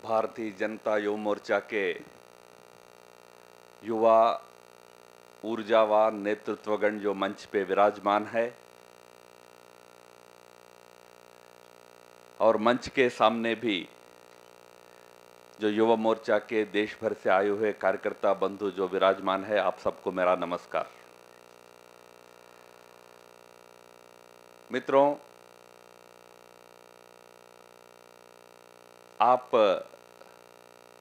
भारतीय जनता युवा मोर्चा के युवा ऊर्जावान नेतृत्वगण जो मंच पे विराजमान है और मंच के सामने भी जो युवा मोर्चा के देश भर से आए हुए कार्यकर्ता बंधु जो विराजमान है, आप सबको मेरा नमस्कार। मित्रों, आप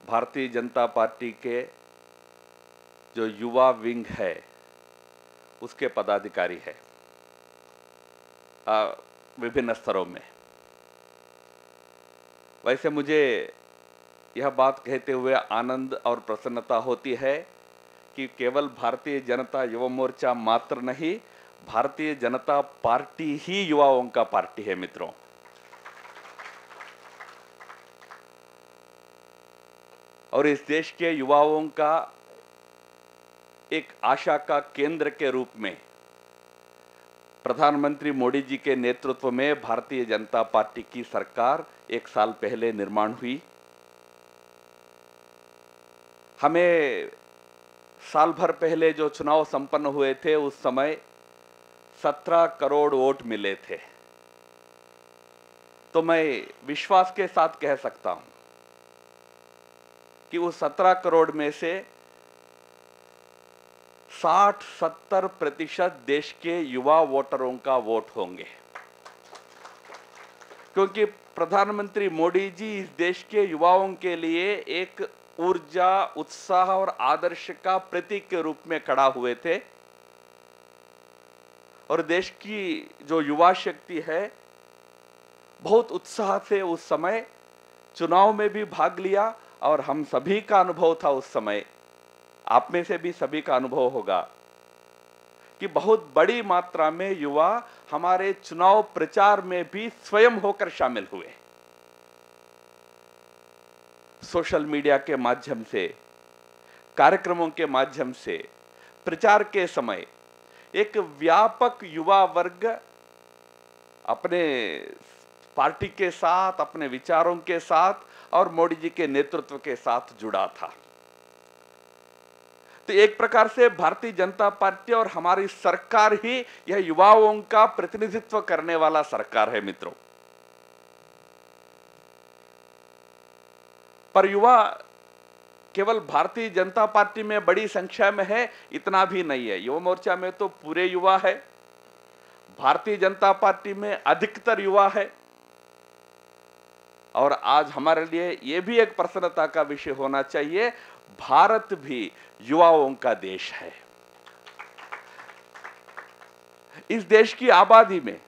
भारतीय जनता पार्टी के जो युवा विंग है उसके पदाधिकारी है विभिन्न स्तरों में। वैसे मुझे यह बात कहते हुए आनंद और प्रसन्नता होती है कि केवल भारतीय जनता युवा मोर्चा मात्र नहीं, भारतीय जनता पार्टी ही युवाओं का पार्टी है। मित्रों, और इस देश के युवाओं का एक आशा का केंद्र के रूप में प्रधानमंत्री मोदी जी के नेतृत्व में भारतीय जनता पार्टी की सरकार 1 साल पहले निर्माण हुई। हमें साल भर पहले जो चुनाव संपन्न हुए थे उस समय 17 करोड़ वोट मिले थे। तो मैं विश्वास के साथ कह सकता हूं कि उस 17 करोड़ में से 60-70% देश के युवा वोटरों का वोट होंगे, क्योंकि प्रधानमंत्री मोदी जी इस देश के युवाओं के लिए एक ऊर्जा, उत्साह और आदर्श का प्रतीक के रूप में खड़ा हुए थे। और देश की जो युवा शक्ति है बहुत उत्साह से उस समय चुनाव में भी भाग लिया और हम सभी का अनुभव था उस समय, आप में से भी सभी का अनुभव होगा कि बहुत बड़ी मात्रा में युवा हमारे चुनाव प्रचार में भी स्वयं होकर शामिल हुए। सोशल मीडिया के माध्यम से, कार्यक्रमों के माध्यम से, प्रचार के समय एक व्यापक युवा वर्ग अपने पार्टी के साथ, अपने विचारों के साथ और मोदी जी के नेतृत्व के साथ जुड़ा था। तो एक प्रकार से भारतीय जनता पार्टी और हमारी सरकार ही यह युवाओं का प्रतिनिधित्व करने वाला सरकार है। मित्रों, पर युवा केवल भारतीय जनता पार्टी में बड़ी संख्या में है इतना भी नहीं है। युवा मोर्चा में तो पूरे युवा है, भारतीय जनता पार्टी में अधिकतर युवा है। और आज हमारे लिए यह भी एक प्रसन्नता का विषय होना चाहिए, भारत भी युवाओं का देश है। इस देश की आबादी में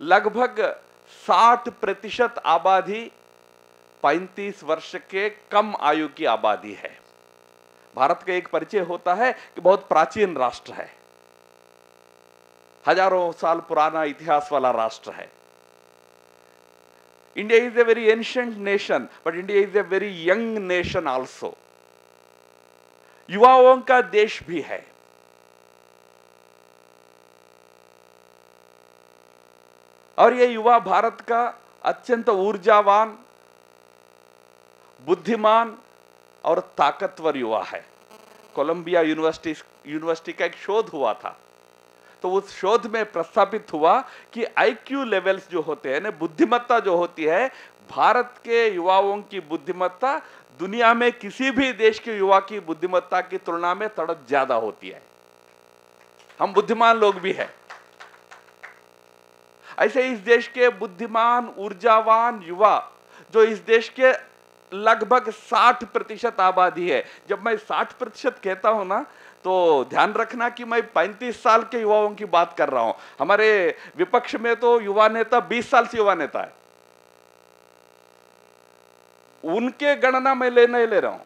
लगभग 60% आबादी 35 वर्ष के कम आयु की आबादी है। भारत का एक परिचय होता है कि बहुत प्राचीन राष्ट्र है, हजारों साल पुराना इतिहास वाला राष्ट्र है। India is a very ancient nation, but India is a very young nation also. युवाओं का देश भी है। और ये युवा भारत का अत्यंत ऊर्जावान, बुद्धिमान और ताकतवर युवा है। कोलंबिया यूनिवर्सिटी का एक शोध हुआ था, तो उस शोध में प्रस्तावित हुआ कि आईक्यू लेवल्स जो होते हैं ना, बुद्धिमत्ता जो होती है, भारत के युवाओं की बुद्धिमत्ता दुनिया में किसी भी देश के युवा की बुद्धिमत्ता की तुलना में थोड़ा ज्यादा होती है। हम बुद्धिमान लोग भी हैं। ऐसे इस देश के बुद्धिमान, ऊर्जावान युवा जो इस देश के लगभग 60% आबादी है। जब मैं 60% कहता हूं ना, तो ध्यान रखना कि मैं 35 साल के युवाओं की बात कर रहा हूं। हमारे विपक्ष में तो युवा नेता 20 साल से युवा नेता है, उनके गणना में नहीं ले रहा हूं।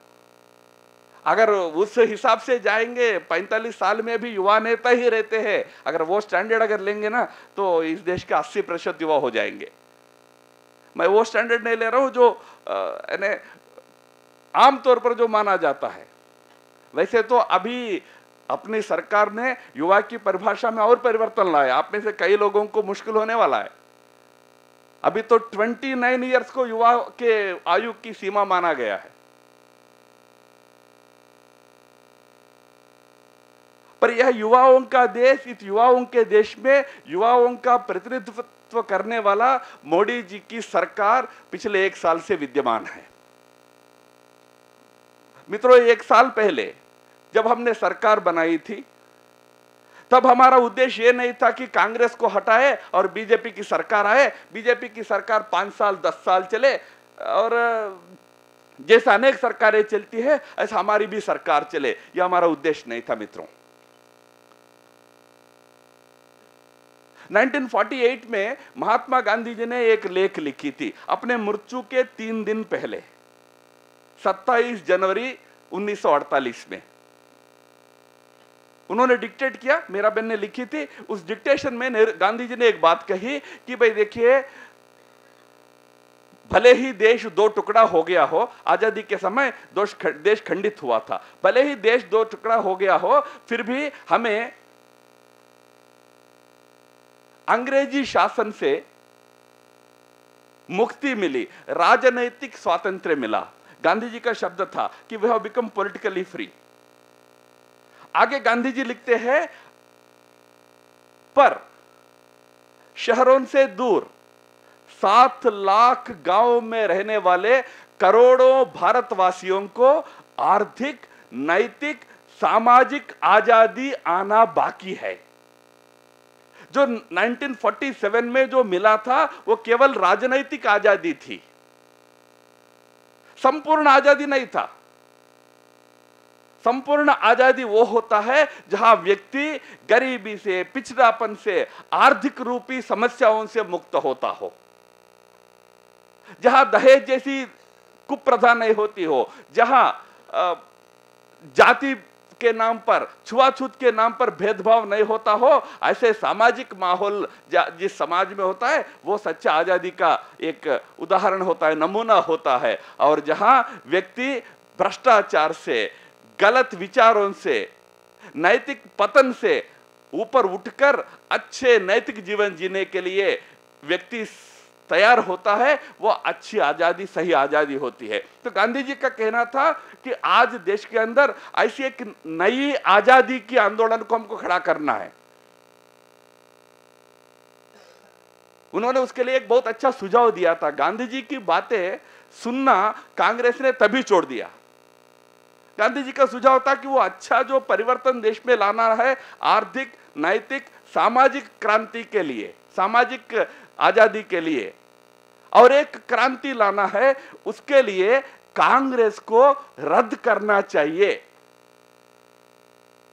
अगर उस हिसाब से जाएंगे 45 साल में भी युवा नेता ही रहते हैं, अगर वो स्टैंडर्ड अगर लेंगे ना, तो इस देश के 80% युवा हो जाएंगे। मैं वो स्टैंडर्ड नहीं ले रहा हूं जो आमतौर पर जो माना जाता है। वैसे तो अभी अपनी सरकार ने युवा की परिभाषा में और परिवर्तन लाया। आप में से कई लोगों को मुश्किल होने वाला है। अभी तो 29 इयर्स को युवा के आयु की सीमा माना गया है। पर यह युवाओं का देश, इस युवाओं के देश में युवाओं का प्रतिनिधित्व करने वाला मोदी जी की सरकार पिछले 1 साल से विद्यमान है। मित्रों, 1 साल पहले जब हमने सरकार बनाई थी, तब हमारा उद्देश्य यह नहीं था कि कांग्रेस को हटाए और बीजेपी की सरकार आए, बीजेपी की सरकार 5 साल 10 साल चले और जैसा अनेक सरकारें चलती है ऐसा हमारी भी सरकार चले। यह हमारा उद्देश्य नहीं था मित्रों। 1948 में महात्मा गांधी जी ने एक लेख लिखी थी अपने मृत्यु के 3 दिन पहले, 27 जनवरी 1948 में। उन्होंने डिक्टेट किया, मेरा बहन ने लिखी थी। उस डिक्टेशन में गांधी जी ने एक बात कही कि भाई देखिए, भले ही देश 2 टुकड़ा हो गया हो, आजादी के समय देश खंडित हुआ था, भले ही देश 2 टुकड़ा हो गया हो, फिर भी हमें अंग्रेजी शासन से मुक्ति मिली, राजनैतिक स्वातंत्र्य मिला। गांधी जी का शब्द था कि we have become politically free. आगे गांधी जी लिखते हैं, पर शहरों से दूर 7 लाख गांव में रहने वाले करोड़ों भारतवासियों को आर्थिक, नैतिक, सामाजिक आजादी आना बाकी है। जो 1947 में जो मिला था वो केवल राजनैतिक आजादी थी, संपूर्ण आजादी नहीं था। संपूर्ण आजादी वो होता है जहां व्यक्ति गरीबी से, पिछड़ापन से, आर्थिक रूपी समस्याओं से मुक्त होता हो, जहां दहेज जैसी कुप्रथा नहीं होती हो, जहां जाति के नाम पर, छुआछूत के नाम पर भेदभाव नहीं होता हो। ऐसे सामाजिक माहौल जिस समाज में होता है वो सच्चा आजादी का एक उदाहरण होता है, नमूना होता है। और जहां व्यक्ति भ्रष्टाचार से, गलत विचारों से, नैतिक पतन से ऊपर उठकर अच्छे नैतिक जीवन जीने के लिए व्यक्ति तैयार होता है, वो अच्छी आजादी, सही आजादी होती है। तो गांधी जी का कहना था कि आज देश के अंदर ऐसी एक नई आजादी की आंदोलन को हमको खड़ा करना है। उन्होंने उसके लिए एक बहुत अच्छा सुझाव दिया था। गांधी जी की बातें सुनना कांग्रेस ने तभी छोड़ दिया। गांधी जी का सुझाव था कि वो अच्छा जो परिवर्तन देश में लाना है, आर्थिक, नैतिक, सामाजिक क्रांति के लिए, सामाजिक आजादी के लिए, और एक क्रांति लाना है, उसके लिए कांग्रेस को रद्द करना चाहिए।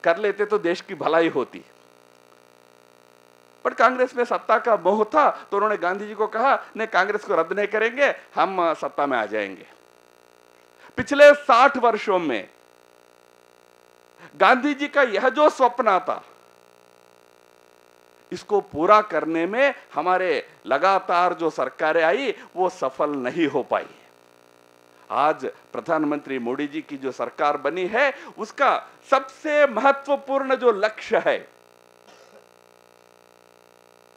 कर लेते तो देश की भलाई होती, पर कांग्रेस में सत्ता का मोह था, तो उन्होंने गांधी जी को कहा नहीं, कांग्रेस को रद्द नहीं करेंगे, हम सत्ता में आ जाएंगे। पिछले 60 वर्षों में गांधी जी का यह जो स्वप्न था, इसको पूरा करने में हमारे लगातार जो सरकारें आई वो सफल नहीं हो पाई। आज प्रधानमंत्री मोदी जी की जो सरकार बनी है, उसका सबसे महत्वपूर्ण जो लक्ष्य है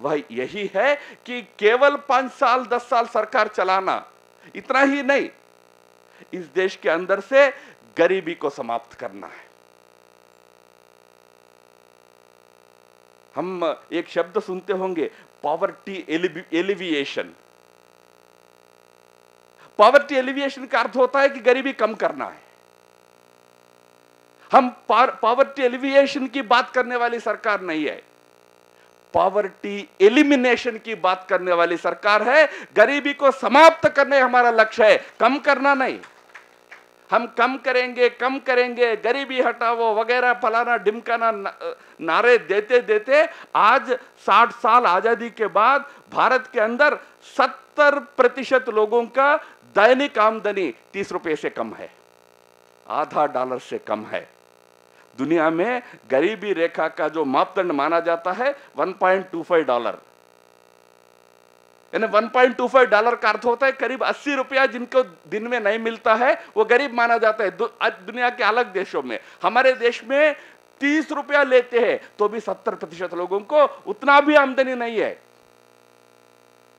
वह यही है कि केवल 5 साल 10 साल सरकार चलाना इतना ही नहीं, इस देश के अंदर से गरीबी को समाप्त करना है। हम एक शब्द सुनते होंगे, पॉवर्टी एलिविएशन। पॉवर्टी एलिविएशन का अर्थ होता है कि गरीबी कम करना है। हम पॉवर्टी एलिविएशन की बात करने वाली सरकार नहीं है, पॉवर्टी एलिमिनेशन की बात करने वाली सरकार है। गरीबी को समाप्त करने हमारा लक्ष्य है, कम करना नहीं। हम कम करेंगे, कम करेंगे, गरीबी हटाओ वगैरह फलाना ढिमकाना नारे देते देते आज 60 साल आजादी के बाद भारत के अंदर 70% लोगों का दैनिक आमदनी 30 रुपए से कम है, आधा डॉलर से कम है। दुनिया में गरीबी रेखा का जो मापदंड माना जाता है 1.25 डॉलर, यानी 1.25 डॉलर का अर्थ होता है करीब 80 रुपया जिनको दिन में नहीं मिलता है वो गरीब माना जाता है। दुनिया के अलग देशों में, हमारे देश में 30 रुपया लेते हैं तो भी 70% लोगों को उतना भी आमदनी नहीं है।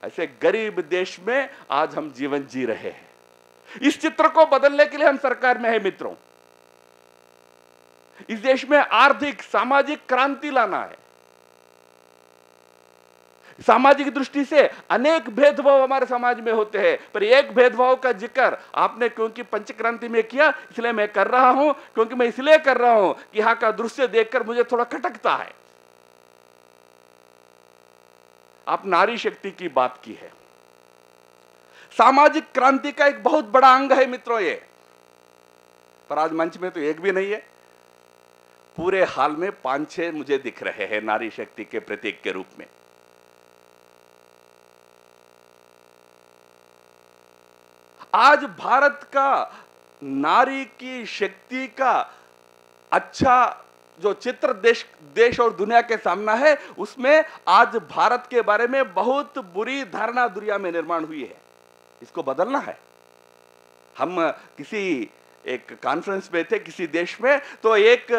ऐसे गरीब देश में आज हम जीवन जी रहे हैं। इस चित्र को बदलने के लिए हम सरकार में है मित्रों। इस देश में आर्थिक सामाजिक क्रांति लाना है। सामाजिक दृष्टि से अनेक भेदभाव हमारे समाज में होते हैं, पर एक भेदभाव का जिक्र आपने क्योंकि पंचक्रांति में किया इसलिए मैं कर रहा हूं, क्योंकि मैं इसलिए कर रहा हूं कि यहां का दृश्य देखकर मुझे थोड़ा खटकता है। आप नारी शक्ति की बात की है। सामाजिक क्रांति का एक बहुत बड़ा अंग है मित्रों ये, पर आज मंच में तो एक भी नहीं है। पूरे हाल में 5-6 मुझे दिख रहे हैं नारी शक्ति के प्रतीक के रूप में। आज भारत का नारी की शक्ति का अच्छा जो चित्र देश और दुनिया के सामना है, उसमें आज भारत के बारे में बहुत बुरी धारणा दुनिया में निर्माण हुई है। इसको बदलना है। हम किसी एक कॉन्फ्रेंस में थे किसी देश में, तो एक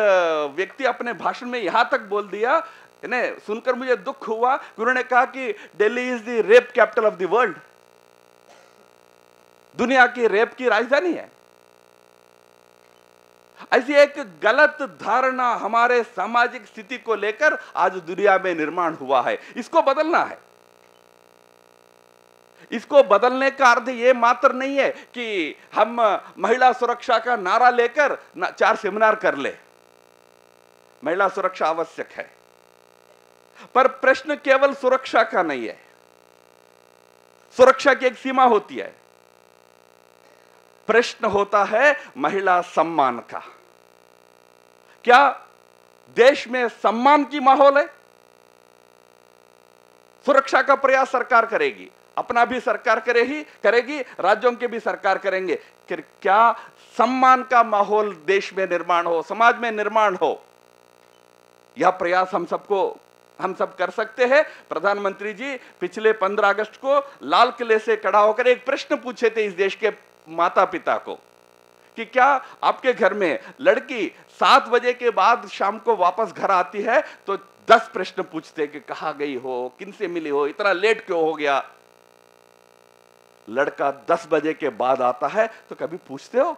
व्यक्ति अपने भाषण में यहां तक बोल दिया, इन्हें सुनकर मुझे दुख हुआ। उन्होंने कहा कि Delhi is the rape capital of the world. दुनिया की रेप की राजधानी है। ऐसी एक गलत धारणा हमारे सामाजिक स्थिति को लेकर आज दुनिया में निर्माण हुआ है। इसको बदलना है। इसको बदलने का अर्थ यह मात्र नहीं है कि हम महिला सुरक्षा का नारा लेकर 4 सेमिनार कर ले। महिला सुरक्षा आवश्यक है, पर प्रश्न केवल सुरक्षा का नहीं है। सुरक्षा की एक सीमा होती है। प्रश्न होता है महिला सम्मान का। क्या देश में सम्मान की माहौल है? सुरक्षा का प्रयास सरकार करेगी, अपना भी सरकार करेगी, राज्यों के भी सरकार करेंगे। क्या सम्मान का माहौल देश में निर्माण हो, समाज में निर्माण हो? यह प्रयास हम सब कर सकते हैं। प्रधानमंत्री जी पिछले 15 अगस्त को लाल किले से खड़ा होकर एक प्रश्न पूछे थे इस देश के माता पिता को कि क्या आपके घर में लड़की 7 बजे के बाद शाम को वापस घर आती है तो 10 प्रश्न पूछते कि कहां गई हो, किनसे मिली हो, इतना लेट क्यों हो गया। लड़का 10 बजे के बाद आता है तो कभी पूछते हो?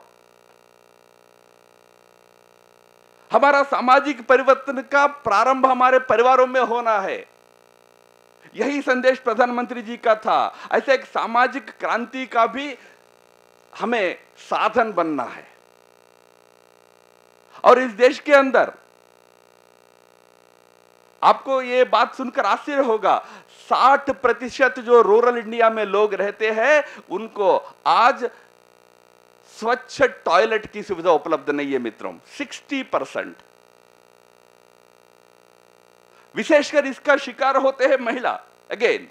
हमारा सामाजिक परिवर्तन का प्रारंभ हमारे परिवारों में होना है। यही संदेश प्रधानमंत्री जी का था। ऐसे एक सामाजिक क्रांति का भी हमें साधन बनना है। और इस देश के अंदर आपको यह बात सुनकर आश्चर्य होगा, 60% जो रूरल इंडिया में लोग रहते हैं उनको आज स्वच्छ टॉयलेट की सुविधा उपलब्ध नहीं है मित्रों। 60%। विशेषकर इसका शिकार होते हैं महिला। अगेन,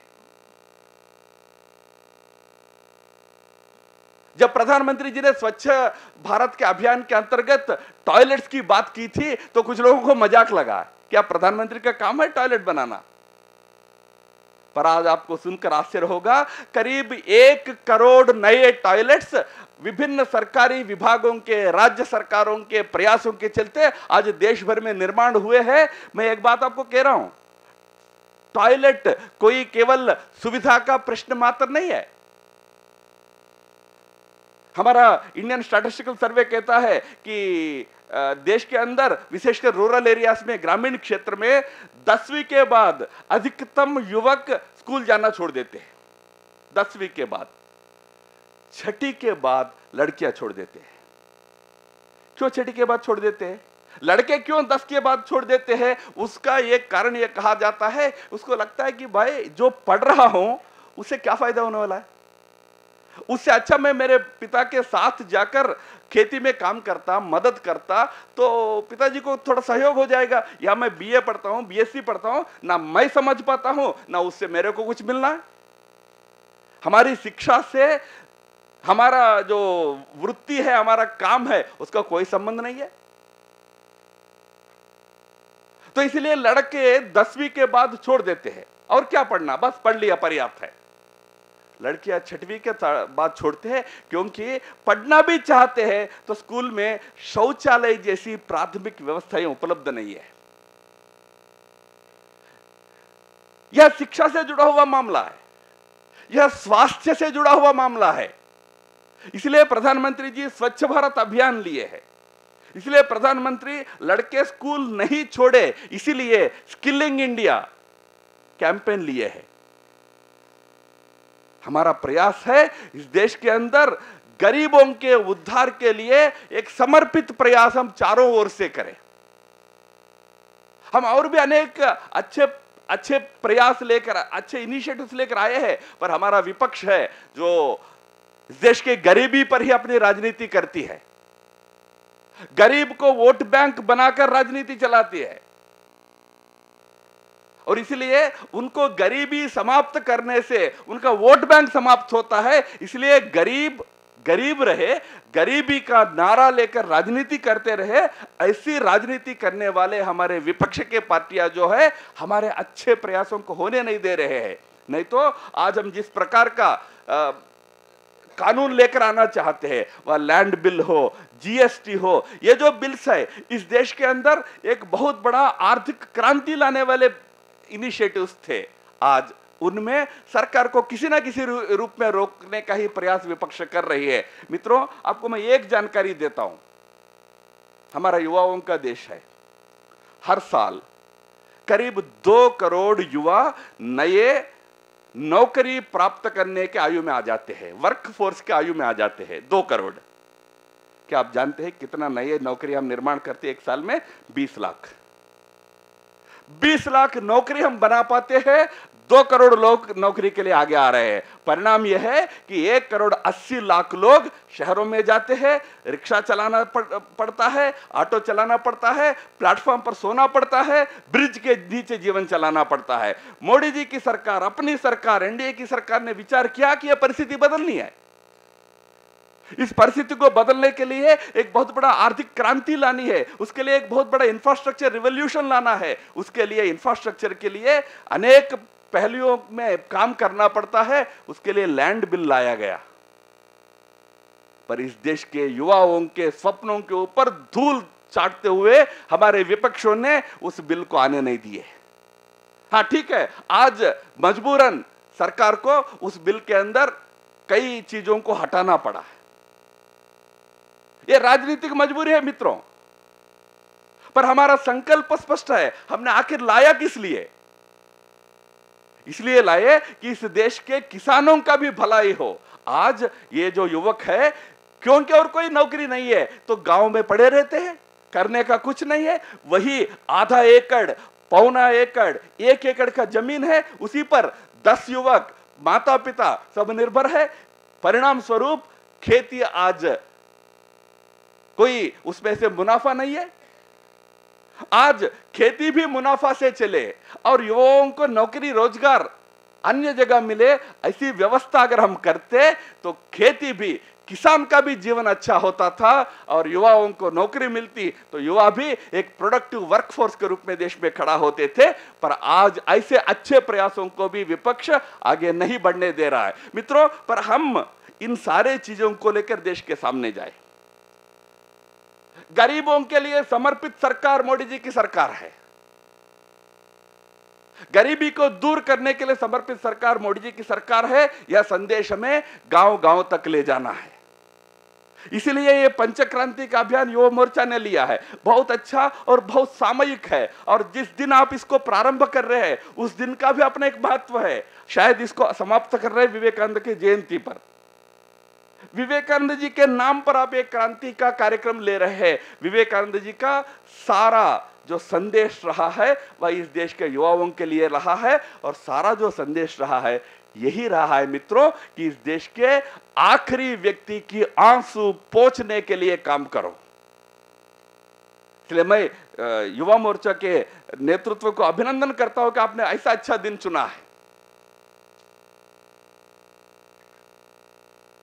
जब प्रधानमंत्री जी ने स्वच्छ भारत के अभियान के अंतर्गत टॉयलेट्स की बात की थी तो कुछ लोगों को मजाक लगा, क्या प्रधानमंत्री का काम है टॉयलेट बनाना? पर आज आपको सुनकर आश्चर्य होगा, करीब 1 करोड़ नए टॉयलेट्स विभिन्न सरकारी विभागों के, राज्य सरकारों के प्रयासों के चलते आज देश भर में निर्माण हुए हैं। मैं एक बात आपको कह रहा हूं, टॉयलेट कोई केवल सुविधा का प्रश्न मात्र नहीं है। हमारा इंडियन स्टैटिस्टिकल सर्वे कहता है कि देश के अंदर विशेषकर रूरल एरियाज में, ग्रामीण क्षेत्र में 10वीं के बाद अधिकतम युवक स्कूल जाना छोड़ देते हैं। 10वीं के बाद, 6ठी के बाद लड़कियां छोड़ देते हैं। क्यों 6ठी के बाद छोड़ देते हैं? लड़के क्यों 10 के बाद छोड़ देते हैं? उसका एक कारण यह कहा जाता है, उसको लगता है कि भाई जो पढ़ रहा हूं उससे क्या फायदा होने वाला है, उससे अच्छा मैं मेरे पिता के साथ जाकर खेती में काम करता, मदद करता, तो पिताजी को थोड़ा सहयोग हो जाएगा। या मैं बीए पढ़ता हूं, बीएससी पढ़ता हूं, ना मैं समझ पाता हूं ना उससे मेरे को कुछ मिलना है। हमारी शिक्षा से हमारा जो वृत्ति है, हमारा काम है, उसका कोई संबंध नहीं है। तो इसलिए लड़के 10वीं के बाद छोड़ देते हैं। और क्या पढ़ना, बस पढ़ लिया पर्याप्त है। लड़कियां 6वीं के बाद छोड़ते हैं क्योंकि पढ़ना भी चाहते हैं तो स्कूल में शौचालय जैसी प्राथमिक व्यवस्थाएं उपलब्ध नहीं है। यह शिक्षा से जुड़ा हुआ मामला है। यह स्वास्थ्य से जुड़ा हुआ मामला है। इसलिए प्रधानमंत्री जी स्वच्छ भारत अभियान लिए हैं। इसलिए प्रधानमंत्री लड़के स्कूल नहीं छोड़े, इसीलिए स्किलिंग इंडिया कैंपेन लिए हैं। हमारा प्रयास है इस देश के अंदर गरीबों के उद्धार के लिए एक समर्पित प्रयास हम चारों ओर से करें। हम और भी अनेक अच्छे प्रयास लेकर, अच्छे इनिशिएटिव्स लेकर आए हैं, पर हमारा विपक्ष है जो इस देश के गरीबी पर ही अपनी राजनीति करती है, गरीब को वोट बैंक बनाकर राजनीति चलाती है। और इसलिए उनको गरीबी समाप्त करने से उनका वोट बैंक समाप्त होता है। इसलिए गरीब गरीब रहे, गरीबी का नारा लेकर राजनीति करते रहे, ऐसी राजनीति करने वाले हमारे विपक्ष के पार्टियां जो है हमारे अच्छे प्रयासों को होने नहीं दे रहे हैं। नहीं तो आज हम जिस प्रकार का कानून लेकर आना चाहते हैं, वह लैंड बिल हो, जीएसटी हो, ये जो बिल्स है इस देश के अंदर एक बहुत बड़ा आर्थिक क्रांति लाने वाले इनिशिएटिव्स थे। आज उनमें सरकार को किसी ना किसी रूप में रोकने का ही प्रयास विपक्ष कर रही है। मित्रों, आपको मैं एक जानकारी देता हूं, हमारा युवाओं का देश है। हर साल करीब 2 करोड़ युवा नए नौकरी प्राप्त करने के आयु में आ जाते हैं, वर्क फोर्स के आयु में आ जाते हैं। 2 करोड़। क्या आप जानते हैं कितना नए नौकरी हम निर्माण करते हैं एक साल में? 20 लाख। 20 लाख नौकरी हम बना पाते हैं, 2 करोड़ लोग नौकरी के लिए आगे आ रहे हैं। परिणाम यह है कि 1 करोड़ 80 लाख लोग शहरों में जाते हैं, रिक्शा चलाना पड़ता है, ऑटो चलाना पड़ता है, प्लेटफॉर्म पर सोना पड़ता है, ब्रिज के नीचे जीवन चलाना पड़ता है। मोदी जी की सरकार, अपनी सरकार, एनडीए की सरकार ने विचार किया कि यह परिस्थिति बदलनी है। इस परिस्थिति को बदलने के लिए एक बहुत बड़ा आर्थिक क्रांति लानी है, उसके लिए एक बहुत बड़ा इंफ्रास्ट्रक्चर रिवॉल्यूशन लाना है। उसके लिए इंफ्रास्ट्रक्चर के लिए अनेक पहलुओं में काम करना पड़ता है, उसके लिए लैंड बिल लाया गया। पर इस देश के युवाओं के सपनों के ऊपर धूल चाटते हुए हमारे विपक्षों ने उस बिल को आने नहीं दिए। हाँ ठीक है, आज मजबूरन सरकार को उस बिल के अंदर कई चीजों को हटाना पड़ा है। यह राजनीतिक मजबूरी है मित्रों, पर हमारा संकल्प स्पष्ट है। हमने आखिर लाया किस लिए? इसलिए लाए कि इस देश के किसानों का भी भलाई हो। आज ये जो युवक है, क्योंकि और कोई नौकरी नहीं है तो गांव में पड़े रहते हैं, करने का कुछ नहीं है। वही आधा एकड़, पौना एकड़, 1 एकड़ का जमीन है, उसी पर 10 युवक, माता पिता सब निर्भर है। परिणाम स्वरूप खेती आज कोई उसमें से मुनाफा नहीं है। आज खेती भी मुनाफा से चले और युवाओं को नौकरी रोजगार अन्य जगह मिले, ऐसी व्यवस्था अगर हम करते तो खेती भी, किसान का भी जीवन अच्छा होता था और युवाओं को नौकरी मिलती तो युवा भी एक प्रोडक्टिव वर्कफोर्स के रूप में देश में खड़ा होते थे। पर आज ऐसे अच्छे प्रयासों को भी विपक्ष आगे नहीं बढ़ने दे रहा है। मित्रों, पर हम इन सारे चीजों को लेकर देश के सामने जाए। गरीबों के लिए समर्पित सरकार मोदी जी की सरकार है। गरीबी को दूर करने के लिए समर्पित सरकार मोदी जी की सरकार है। यह संदेश हमें गांव-गांव तक ले जाना है। इसलिए ये पंचक्रांति का अभियान युवा मोर्चा ने लिया है। बहुत अच्छा और बहुत सामयिक है, और जिस दिन आप इसको प्रारंभ कर रहे हैं उस दिन का भी अपना एक महत्व है। शायद इसको समाप्त कर रहे हैं विवेकानंद की जयंती पर। विवेकानंद जी के नाम पर आप एक क्रांति का कार्यक्रम ले रहे हैं। विवेकानंद जी का सारा जो संदेश रहा है वह इस देश के युवाओं के लिए रहा है, और सारा जो संदेश रहा है यही रहा है मित्रों कि इस देश के आखिरी व्यक्ति की आंसू पोंछने के लिए काम करो। इसलिए मैं युवा मोर्चा के नेतृत्व को अभिनंदन करता हूं कि आपने ऐसा अच्छा दिन चुना है।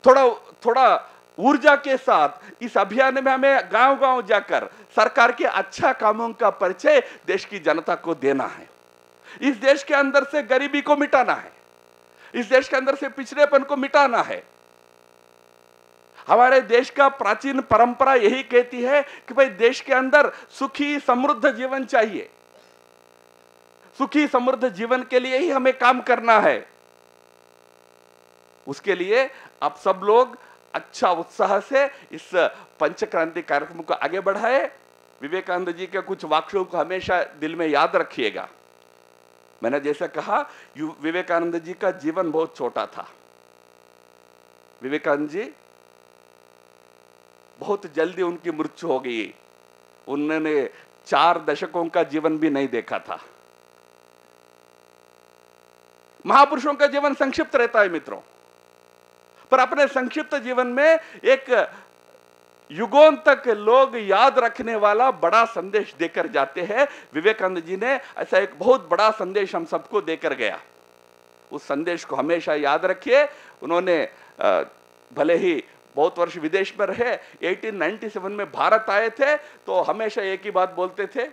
थोड़ा ऊर्जा के साथ इस अभियान में हमें गांव-गांव जाकर सरकार के अच्छा कामों का परिचय देश की जनता को देना है। इस देश के अंदर से गरीबी को मिटाना है, इस देश के अंदर से पिछड़ेपन को मिटाना है। हमारे देश का प्राचीन परंपरा यही कहती है कि भाई देश के अंदर सुखी समृद्ध जीवन चाहिए। सुखी समृद्ध जीवन के लिए ही हमें काम करना है। उसके लिए आप सब लोग अच्छा उत्साह से इस पंचक्रांति कार्यक्रम को आगे बढ़ाए। विवेकानंद जी के कुछ वाक्यों को हमेशा दिल में याद रखिएगा। मैंने जैसा कहा, विवेकानंद जी का जीवन बहुत छोटा था। विवेकानंद जी बहुत जल्दी उनकी मृत्यु हो गई। उन्होंने 4 दशकों का जीवन भी नहीं देखा था। महापुरुषों का जीवन संक्षिप्त रहता है मित्रों, पर अपने संक्षिप्त जीवन में एक युगों तक लोग याद रखने वाला बड़ा संदेश देकर जाते हैं। विवेकानंद जी ने ऐसा एक बहुत बड़ा संदेश हम सबको देकर गया। उस संदेश को हमेशा याद रखिए। उन्होंने भले ही बहुत वर्ष विदेश में रहे, 1897 में भारत आए थे, तो हमेशा एक ही बात बोलते थे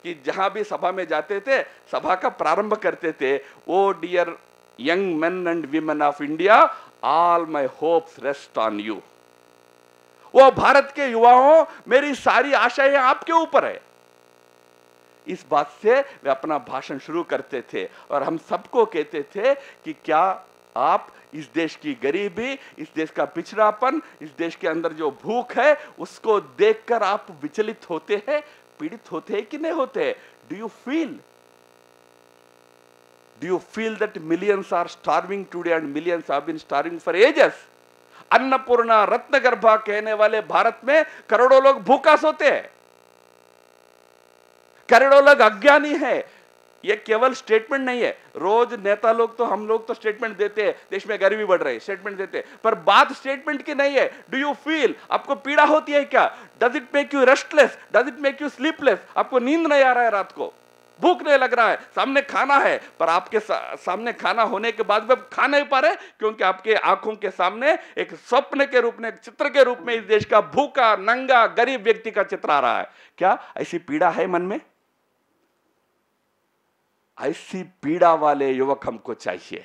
कि जहां भी सभा में जाते थे, सभा का प्रारंभ करते थे, O dear young men and women of India, all my hopes rest on you. वो भारत के युवाओं, मेरी सारी आशाएं आपके ऊपर है। इस बात से वे अपना भाषण शुरू करते थे और हम सबको कहते थे कि क्या आप इस देश की गरीबी, इस देश का पिछड़ापन, इस देश के अंदर जो भूख है, उसको देखकर आप विचलित होते हैं, पीड़ित होते हैं कि नहीं होते? Do you feel that millions are starving today and millions have been starving for ages? अन्नपूर्णा रत्नगर्भा कहने वाले भारत में करोड़ों लोग भूखा सोते हैं, करोड़ों लोग अज्ञानी है। ये केवल स्टेटमेंट नहीं है। रोज नेता लोग तो, हम लोग तो स्टेटमेंट देते हैं, देश में गरीबी बढ़ रही है, स्टेटमेंट देते हैं, पर बात स्टेटमेंट की नहीं है। Do you feel? आपको पीड़ा होती है क्या? Does it make you restless? Does it make you sleepless? आपको नींद नहीं आ रहा है, रात को भूख नहीं लग रहा है, सामने खाना है, पर आपके सामने खाना होने के बाद भी आप खा नहीं पा रहे, क्योंकि आपके आंखों के सामने एक स्वप्न के रूप में, एक चित्र के रूप में इस देश का भूखा, नंगा, गरीब व्यक्ति का चित्र आ रहा है। क्या ऐसी पीड़ा है मन में? ऐसी पीड़ा वाले युवक हमको चाहिए।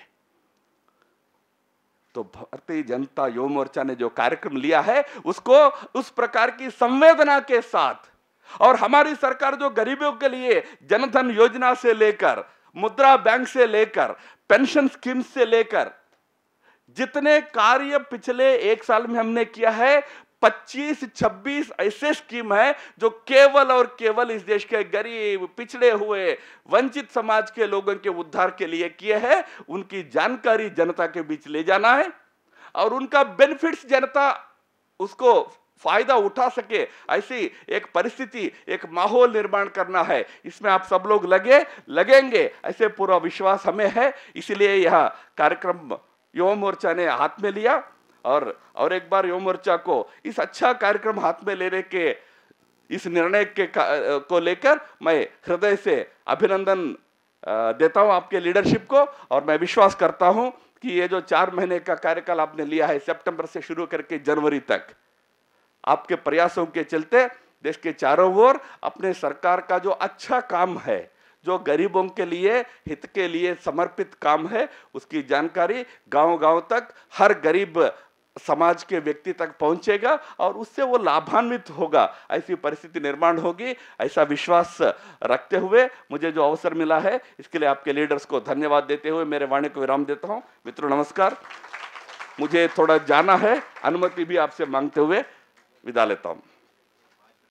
तो भारतीय जनता युवा मोर्चा ने जो कार्यक्रम लिया है, उसको उस प्रकार की संवेदना के साथ, और हमारी सरकार जो गरीबों के लिए जनधन योजना से लेकर, मुद्रा बैंक से लेकर, पेंशन स्कीम से लेकर जितने कार्य पिछले 1 साल में हमने किया है, 25-26 ऐसे स्कीम है जो केवल और केवल इस देश के गरीब, पिछड़े हुए, वंचित समाज के लोगों के उद्धार के लिए किए हैं। उनकी जानकारी जनता के बीच ले जाना है और उनका बेनिफिट्स जनता उसको फायदा उठा सके, ऐसी एक परिस्थिति, एक माहौल निर्माण करना है। इसमें आप सब लोग लगेंगे, ऐसे पूरा विश्वास हमें है। इसलिए यह कार्यक्रम युवा मोर्चा ने हाथ में लिया और एक बार युवा मोर्चा को इस अच्छा कार्यक्रम हाथ में लेने के, इस निर्णय के को लेकर मैं हृदय से अभिनंदन देता हूं आपके लीडरशिप को। और मैं विश्वास करता हूं कि ये जो 4 महीने का कार्यकाल आपने लिया है, सितंबर से शुरू करके जनवरी तक, आपके प्रयासों के चलते देश के चारों ओर अपने सरकार का जो अच्छा काम है, जो गरीबों के लिए, हित के लिए समर्पित काम है, उसकी जानकारी गांव-गांव तक, हर गरीब समाज के व्यक्ति तक पहुंचेगा और उससे वो लाभान्वित होगा। ऐसी परिस्थिति निर्माण होगी, ऐसा विश्वास रखते हुए मुझे जो अवसर मिला है, इसके लिए आपके लीडर्स को धन्यवाद देते हुए मेरे वाणी को विराम देता हूं। मित्रों नमस्कार। मुझे थोड़ा जाना है, अनुमति भी आपसे मांगते हुए विदा लेता हूं।